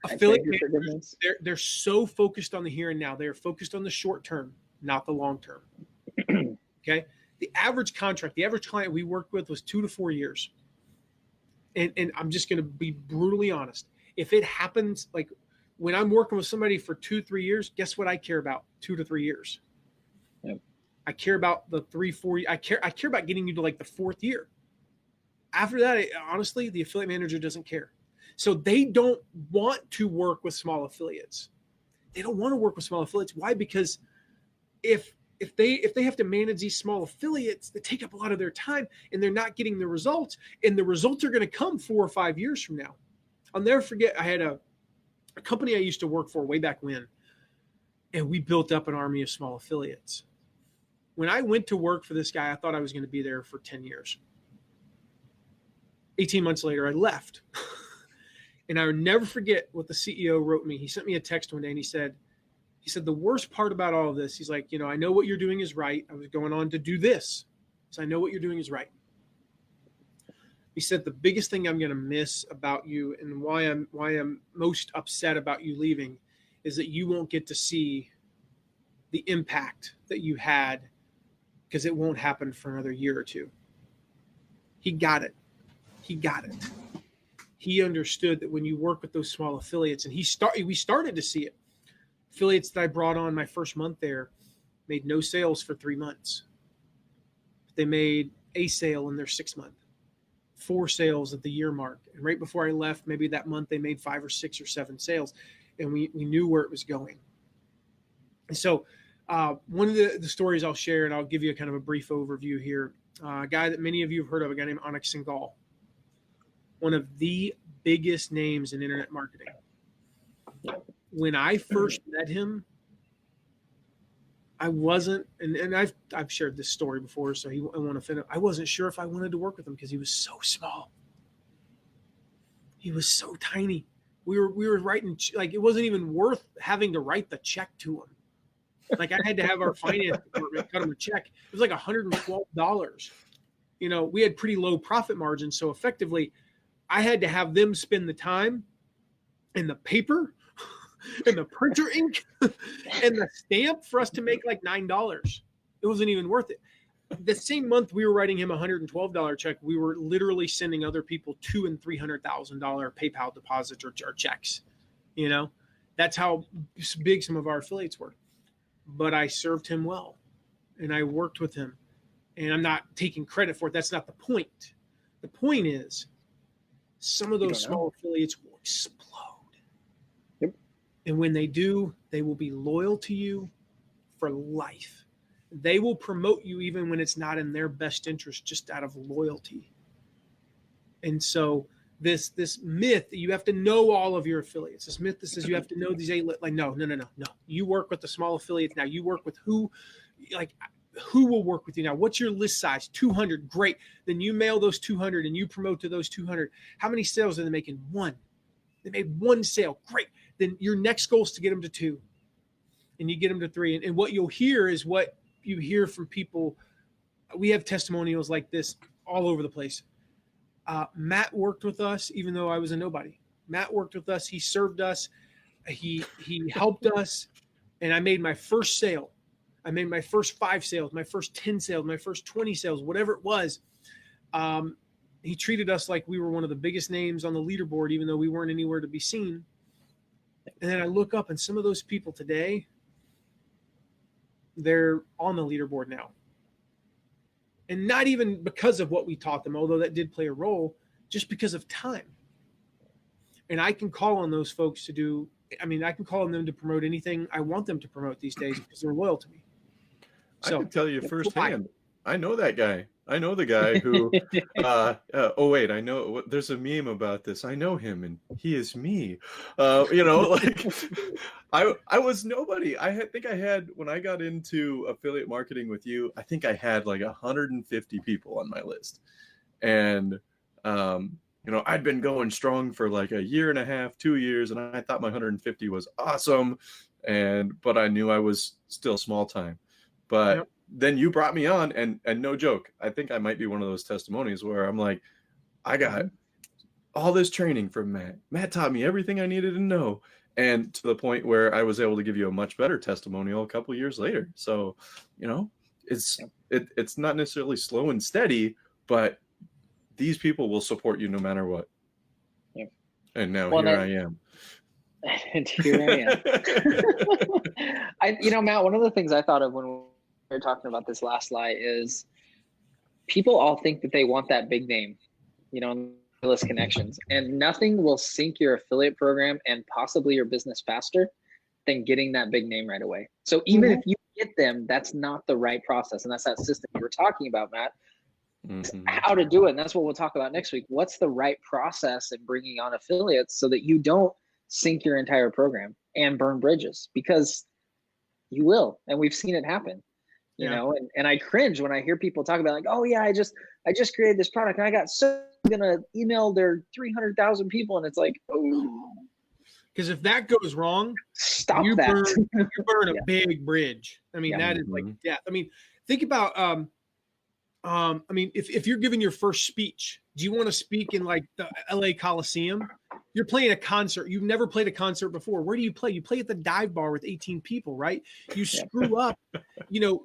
Affiliate managers, they're so focused on the here and now. They're focused on the short term, not the long term. Okay. The average contract, the average client we worked with was 2 to 4 years. And I'm just going to be brutally honest. If it happens, like when I'm working with somebody for 2-3 years, guess what I care about? 2 to 3 years. Yep. I care about the 3-4. I care about getting you to like the 4th year. After that, honestly, the affiliate manager doesn't care. So they don't want to work with small affiliates. They don't want to work with small affiliates. Why? Because if they have to manage these small affiliates, they take up a lot of their time, and they're not getting the results, and the results are going to come 4 or 5 years from now. I'll never forget, I had a company I used to work for way back when, and we built up an army of small affiliates. When I went to work for this guy, I thought I was going to be there for 10 years. 18 months later, I left. And I'll never forget what the CEO wrote me. He sent me a text one day, and he said, the worst part about all of this, he's like, I know what you're doing is right. I was going on to do this. So I know what you're doing is right. He said, the biggest thing I'm going to miss about you, and why I'm most upset about you leaving, is that you won't get to see the impact that you had, because it won't happen for another year or two. He got it. He understood that when you work with those small affiliates, and we started to see it. Affiliates that I brought on my first month there made no sales for 3 months. They made a sale in their 6th month, 4 sales at the year mark. And right before I left, maybe that month they made 5 or 6 or 7 sales, and we knew where it was going. And so one of the stories I'll share, and I'll give you a kind of a brief overview here. A guy that many of you have heard of, a guy named Anik Singhal, one of the biggest names in internet marketing. When I first met him, I wasn't, and I've shared this story before, so I won't offend him. I wasn't sure if I wanted to work with him because he was so small. He was so tiny. We were writing, like, it wasn't even worth having to write the check to him. Like, I had to have our finance department cut him a check. It was like $112. We had pretty low profit margins, so effectively, I had to have them spend the time and the paper and the printer ink and the stamp for us to make like $9. It wasn't even worth it. The same month we were writing him a $112 check, we were literally sending other people $200,000 and $300,000 PayPal deposits or checks. That's how big some of our affiliates were. But I served him well, and I worked with him, and I'm not taking credit for it. That's not the point. The point is, some of those small affiliates will explode. Yep. And when they do, they will be loyal to you for life. They will promote you even when it's not in their best interest, just out of loyalty. And so this myth that you have to know all of your affiliates, this myth that says you have to know these 8, like, no. You work with the small affiliates now. You work with who will work with you now? What's your list size? 200. Great. Then you mail those 200 and you promote to those 200. How many sales are they making? 1. They made 1 sale. Great. Then your next goal is to get them to 2, and you get them to 3. And what you'll hear is what you hear from people. We have testimonials like this all over the place. Matt worked with us, even though I was a nobody. Matt worked with us. He served us. He helped us. And I made my first sale. I made my first 5 sales, my first 10 sales, my first 20 sales, whatever it was. He treated us like we were one of the biggest names on the leaderboard, even though we weren't anywhere to be seen. And then I look up, and some of those people today, they're on the leaderboard now. And not even because of what we taught them, although that did play a role, just because of time. And I can call on those folks I can call on them to promote anything I want them to promote these days because they're loyal to me. So I can tell you firsthand, I know that guy. I know the guy who. Oh wait, I know. There's a meme about this. I know him, and he is me. Like I was nobody. Think I had when I got into affiliate marketing with you. I think I had like 150 people on my list, and I'd been going strong for like a year and a half, 2 years, and I thought my 150 was awesome, but I knew I was still small time, but. Yep. Then you brought me on, and no joke, I think I might be one of those testimonies where I'm like, I got all this training from Matt. Matt taught me everything I needed to know, and to the point where I was able to give you a much better testimonial a couple years later. So, it's not necessarily slow and steady, but these people will support you no matter what. Yeah. And now here I am. And here I am. Matt, one of the things I thought of when we were talking about this last lie is people all think that they want that big name, list connections, and nothing will sync your affiliate program and possibly your business faster than getting that big name right away. So even if you get them, that's not the right process. And that's that system you were talking about, Matt, how to do it. And that's what we'll talk about next week. What's the right process in bringing on affiliates so that you don't sync your entire program and burn bridges, because you will. And we've seen it happen. And I cringe when I hear people talk about like, oh yeah, I just created this product and I got gonna email their 300,000 people, and it's like, oh, because if that goes wrong, you burn a big bridge. I mean, that is like death. I mean, think about if you're giving your first speech, do you want to speak in like the LA Coliseum? You're playing a concert. You've never played a concert before. Where do you play? You play at the dive bar with 18 people, right? You screw up, the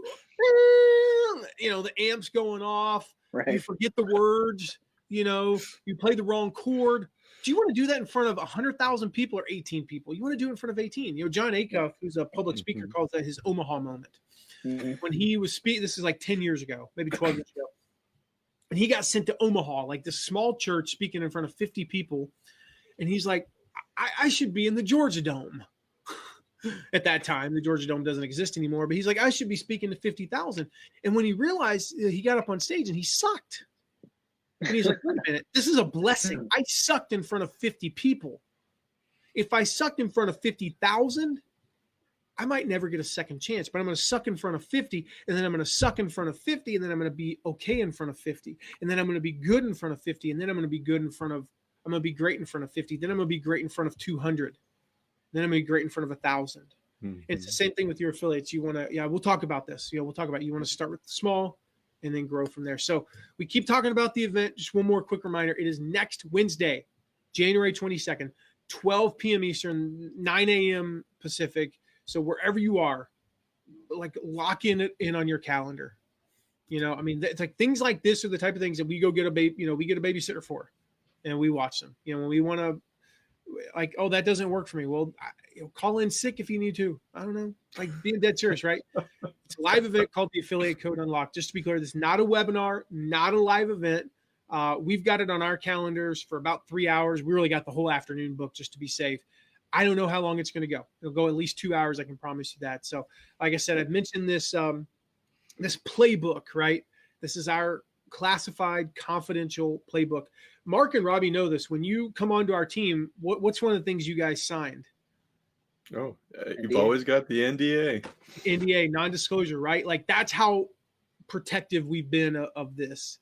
amp's going off. Right. You forget the words. You play the wrong chord. Do you want to do that in front of 100,000 people or 18 people? You want to do it in front of 18. John Acuff, who's a public speaker, calls that his Omaha moment. When he was speaking, this is like 10 years ago, maybe 12 years ago. And he got sent to Omaha, like this small church, speaking in front of 50 people. And he's like, I should be in the Georgia Dome. At that time, the Georgia Dome doesn't exist anymore. But he's like, I should be speaking to 50,000. And when he realized, he got up on stage and he sucked. And he's like, wait a minute, this is a blessing. I sucked in front of 50 people. If I sucked in front of 50,000, I might never get a second chance, but I'm going to suck in front of 50, and then I'm going to suck in front of 50, and then I'm going to be okay in front of 50, and then I'm going to be good in front of 50, and then I'm going to be good in front of, I'm going to be great in front of 50, then I'm going to be great in front of 200, then I'm going to be great in front of 1,000. It's the same thing with your affiliates. You want to, we'll talk about this. We'll talk about, you want to start with small and then grow from there. So we keep talking about the event. Just one more quick reminder. It is next Wednesday, January 22nd, 12 p.m. Eastern, 9 a.m. Pacific. So wherever you are, like lock in on your calendar. It's like things like this are the type of things that we go get we get a babysitter for, and we watch them. When we want to, like, oh, that doesn't work for me. Well, call in sick if you need to. I don't know, like being dead serious, right? It's a live event called the Affiliate Code Unlocked. Just to be clear, this is not a webinar, not a live event. We've got it on our calendars for about 3 hours. We really got the whole afternoon booked just to be safe. I don't know how long it's going to go. It'll go at least 2 hours. I can promise you that. So like I said, I've mentioned this, this playbook, right? This is our classified confidential playbook. Mark and Robbie know this. When you come onto our team, what's one of the things you guys signed? Oh, you've always got the NDA. NDA, non-disclosure, right? Like that's how protective we've been of this.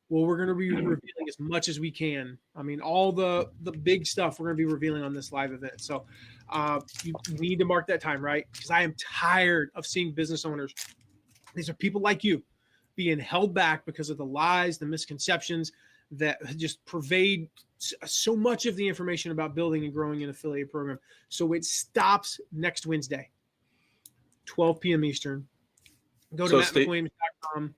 Well, we're going to be revealing as much as we can. I mean, all the big stuff we're going to be revealing on this live event. So you need to mark that time, right? Because I am tired of seeing business owners. These are people like you being held back because of the lies, the misconceptions that just pervade so much of the information about building and growing an affiliate program. So it stops next Wednesday, 12 p.m. Eastern. Go to mattmcwilliams.com.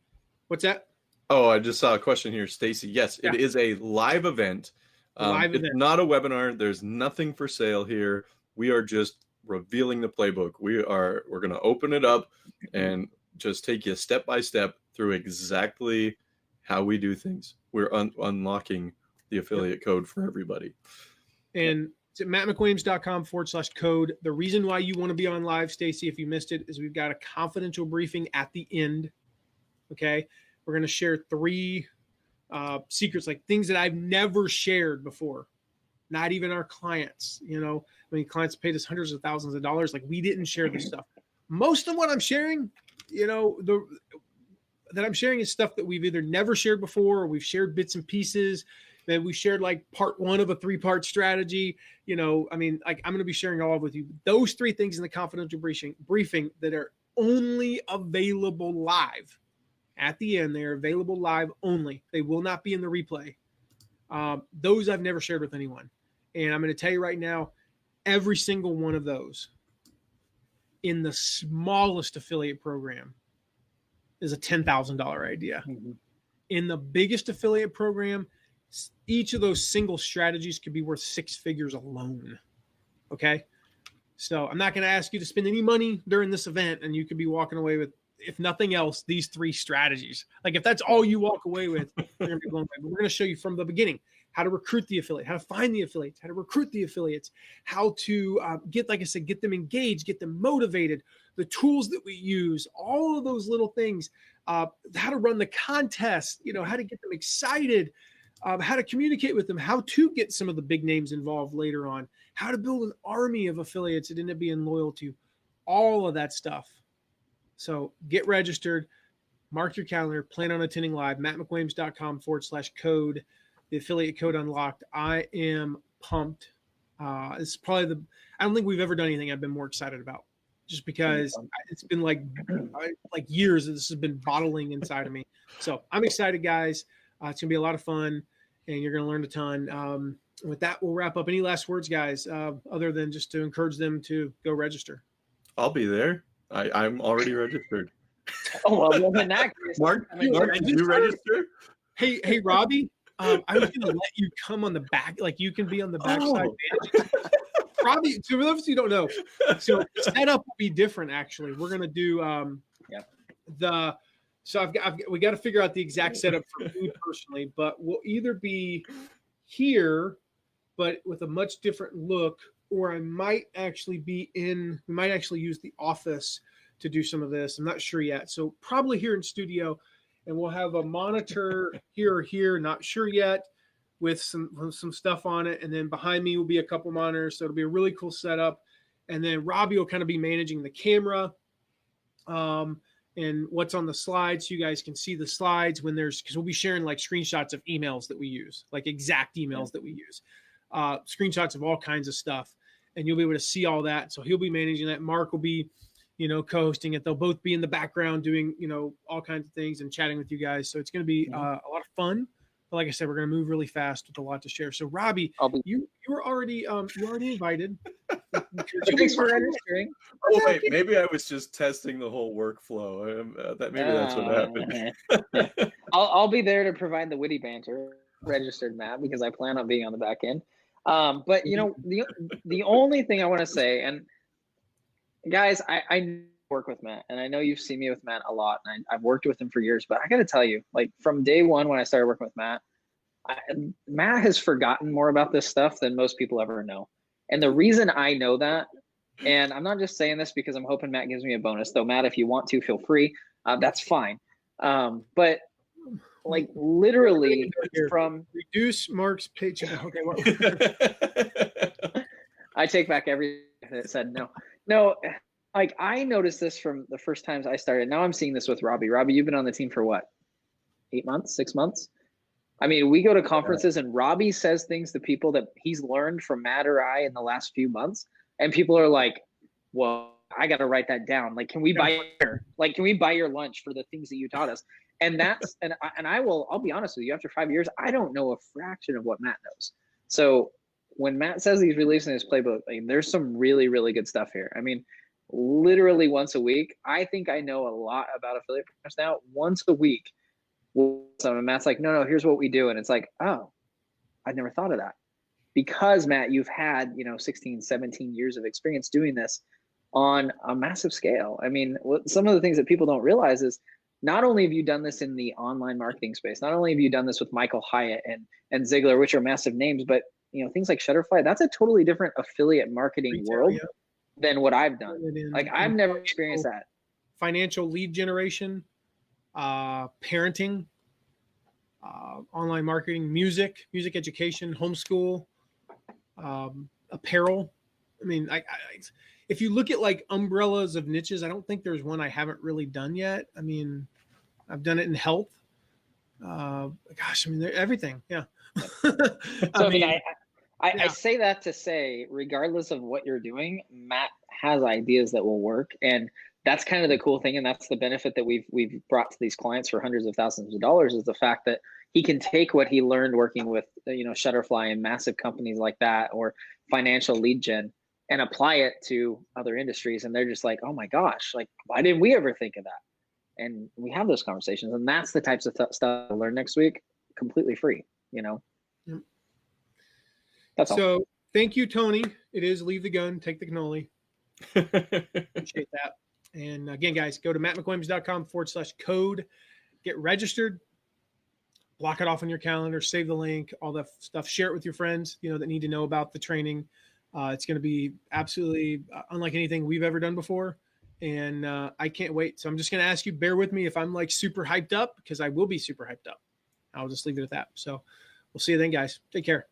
What's that? Oh, I just saw a question here, Stacy. Yes, it is a live event. It's not a webinar. There's nothing for sale here. We are just revealing the playbook. We're going to open it up and just take you step by step through exactly how we do things. We're unlocking the affiliate code for everybody. And it's at mattmcwilliams.com/code. The reason why you want to be on live, Stacy, if you missed it, is we've got a confidential briefing at the end. Okay. We're going to share 3 secrets, like things that I've never shared before. Not even our clients, I mean, clients paid us hundreds of thousands of dollars. Like, we didn't share this stuff. Most of what I'm sharing, that I'm sharing is stuff that we've either never shared before, or we've shared bits and pieces that we shared, like part 1 of a 3-part strategy. I mean, like, I'm going to be sharing all of with you. Those 3 things in the confidential briefing that are only available live at the end. They're available live only. They will not be in the replay. Those I've never shared with anyone. And I'm going to tell you right now, every single one of those in the smallest affiliate program is a $10,000 idea. Mhm. In the biggest affiliate program, each of those single strategies could be worth 6 figures alone. Okay. So I'm not going to ask you to spend any money during this event, and you could be walking away with, if nothing else, these 3 strategies. Like, if that's all you walk away with, you're going to be blown away. But we're going to show you from the beginning how to recruit the affiliate, how to find the affiliates, how to recruit the affiliates, how to get them engaged, get them motivated, the tools that we use, all of those little things, how to run the contest, how to get them excited, how to communicate with them, how to get some of the big names involved later on, how to build an army of affiliates that end up being loyal to you, all of that stuff. So get registered, mark your calendar, plan on attending live, mattmcwilliams.com/code, the affiliate code unlocked. I am pumped. It's probably I don't think we've ever done anything I've been more excited about, just because it's been like years that this has been bottling inside of me. So I'm excited, guys. It's going to be a lot of fun, and you're going to learn a ton. With that, we'll wrap up. Any last words, guys, other than just to encourage them to go register? I'll be there. I'm already registered. Oh, well, in that case, Mark, did you register? Hey, Robbie, I was going to let you come on the back. Like, you can be on the backside. Oh. Robbie, so for those who don't know, so setup will be different, actually. We're going to do we got to figure out the exact setup for me personally, but we'll either be here, but with a much different look, or we might actually use the office to do some of this. I'm not sure yet. So probably here in studio, and we'll have a monitor here or here, not sure yet, with some stuff on it. And then behind me will be a couple monitors. So it'll be a really cool setup. And then Robbie will kind of be managing the camera and what's on the slides. So you guys can see the slides because we'll be sharing like screenshots of emails that we use, like exact emails that we use, screenshots of all kinds of stuff. And you'll be able to see all that. So he'll be managing that. Mark will be, co-hosting it. They'll both be in the background doing, all kinds of things and chatting with you guys. So it's going to be a lot of fun. But like I said, we're going to move really fast with a lot to share. So Robbie, you were already invited. Thanks for registering. Oh wait, maybe I was just testing the whole workflow. That's what happened. I'll be there to provide the witty banter. Registered, Matt, because I plan on being on the back end. But the only thing I want to say, and guys, I work with Matt, and I know you've seen me with Matt a lot, and I've worked with him for years, but I got to tell you, like, from day one when I started working with Matt, Matt has forgotten more about this stuff than most people ever know. And the reason I know that, and I'm not just saying this because I'm hoping Matt gives me a bonus, though, Matt, if you want to, feel free. That's fine. But like, literally from reduce Mark's paycheck. I take back everything that said no. Like, I noticed this from the first times I started. Now I'm seeing this with Robbie. Robbie, you've been on the team for what? 8 months, 6 months? I mean, we go to conferences and Robbie says things to people that he's learned from Matt or I in the last few months. And people are like, well, I got to write that down. Like, can we buy your lunch for the things that you taught us? And that's, I'll be honest with you, after 5 years, I don't know a fraction of what Matt knows. So when Matt says he's releasing his playbook, there's some really, really good stuff here. I mean, literally once a week, I think I know a lot about affiliate programs now. Once a week, and Matt's like, no, here's what we do. And it's like, oh, I'd never thought of that. Because, Matt, you've had, 16, 17 years of experience doing this on a massive scale. I mean, some of the things that people don't realize is not only have you done this in the online marketing space, not only have you done this with Michael Hyatt and Ziglar, which are massive names, but things like Shutterfly, that's a totally different affiliate marketing world than what I've done. Like, I've never experienced that. Financial lead generation. parenting, online marketing, music education, homeschool, apparel. I mean, if you look at like umbrellas of niches, I don't think there's one I haven't really done yet. I mean, I've done it in health. Gosh, I mean, everything. Yeah. So I say that to say, regardless of what you're doing, Matt has ideas that will work, and that's kind of the cool thing, and that's the benefit that we've brought to these clients for hundreds of thousands of dollars, is the fact that he can take what he learned working with Shutterfly and massive companies like that, or financial lead gen, and apply it to other industries, and they're just like, oh my gosh, like why didn't we ever think of that? And we have those conversations, and that's the types of stuff I'll learn next week, completely free. Yep. That's all. So thank you, Tony. It is leave the gun, take the cannoli. Appreciate that. And again, guys, go to mattmcwilliams.com/code, get registered, block it off on your calendar, save the link, all that stuff, share it with your friends, that need to know about the training. It's going to be absolutely unlike anything we've ever done before. And I can't wait. So I'm just going to ask you, bear with me if I'm like super hyped up, because I will be super hyped up. I'll just leave it at that. So we'll see you then, guys. Take care.